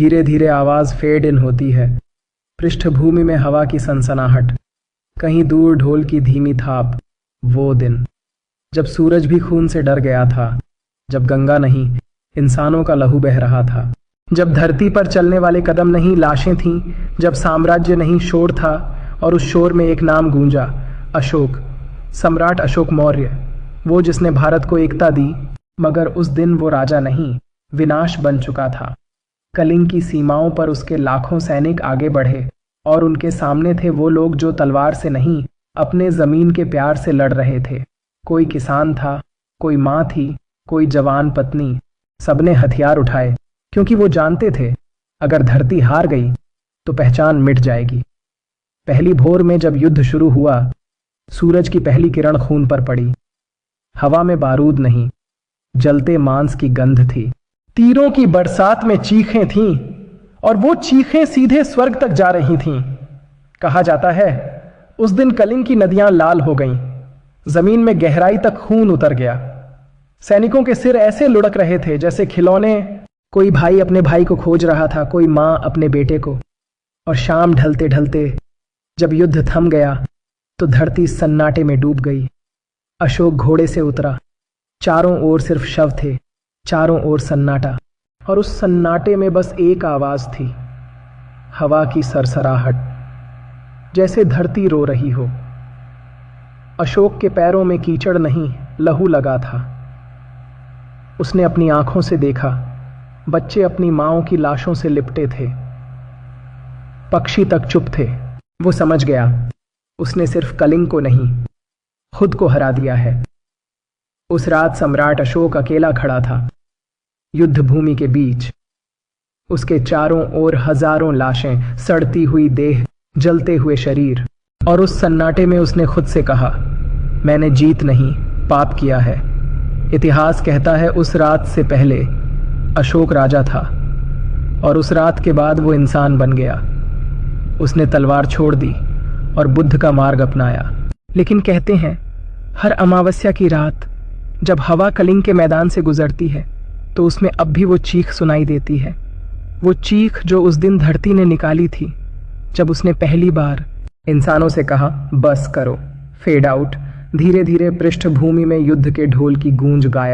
धीरे धीरे आवाज फेड इन होती है। पृष्ठभूमि में हवा की सनसनाहट, कहीं दूर ढोल की धीमी थाप। वो दिन जब सूरज भी खून से डर गया था, जब गंगा नहीं इंसानों का लहू बह रहा था, जब धरती पर चलने वाले कदम नहीं लाशें थीं, जब साम्राज्य नहीं शोर था और उस शोर में एक नाम गूंजा, अशोक। सम्राट अशोक मौर्य, वो जिसने भारत को एकता दी। मगर उस दिन वो राजा नहीं, विनाश बन चुका था। कलिंग की सीमाओं पर उसके लाखों सैनिक आगे बढ़े और उनके सामने थे वो लोग जो तलवार से नहीं, अपने जमीन के प्यार से लड़ रहे थे। कोई किसान था, कोई माँ थी, कोई जवान पत्नी। सबने हथियार उठाए क्योंकि वो जानते थे अगर धरती हार गई तो पहचान मिट जाएगी। पहली भोर में जब युद्ध शुरू हुआ, सूरज की पहली किरण खून पर पड़ी। हवा में बारूद नहीं, जलते मांस की गंध थी। तीरों की बरसात में चीखें थीं और वो चीखें सीधे स्वर्ग तक जा रही थीं। कहा जाता है उस दिन कलिंग की नदियां लाल हो गईं, जमीन में गहराई तक खून उतर गया। सैनिकों के सिर ऐसे लुढ़क रहे थे जैसे खिलौने। कोई भाई अपने भाई को खोज रहा था, कोई माँ अपने बेटे को। और शाम ढलते ढलते जब युद्ध थम गया तो धरती सन्नाटे में डूब गई। अशोक घोड़े से उतरा, चारों ओर सिर्फ शव थे, चारों ओर सन्नाटा। और उस सन्नाटे में बस एक आवाज थी, हवा की सरसराहट, जैसे धरती रो रही हो। अशोक के पैरों में कीचड़ नहीं, लहू लगा था। उसने अपनी आंखों से देखा, बच्चे अपनी माँओं की लाशों से लिपटे थे, पक्षी तक चुप थे। वो समझ गया उसने सिर्फ कलिंग को नहीं, खुद को हरा दिया है। उस रात सम्राट अशोक अकेला खड़ा था, युद्ध भूमि के बीच। उसके चारों ओर हजारों लाशें, सड़ती हुई देह, जलते हुए शरीर। और उस सन्नाटे में उसने खुद से कहा, मैंने जीत नहीं, पाप किया है। इतिहास कहता है उस रात से पहले अशोक राजा था और उस रात के बाद वो इंसान बन गया। उसने तलवार छोड़ दी और बुद्ध का मार्ग अपनाया। लेकिन कहते हैं हर अमावस्या की रात जब हवा कलिंग के मैदान से गुजरती है तो उसमें अब भी वो चीख सुनाई देती है। वो चीख जो उस दिन धरती ने निकाली थी जब उसने पहली बार इंसानों से कहा, बस करो। Fade out. धीरे धीरे पृष्ठभूमि में युद्ध के ढोल की गूंज गायब।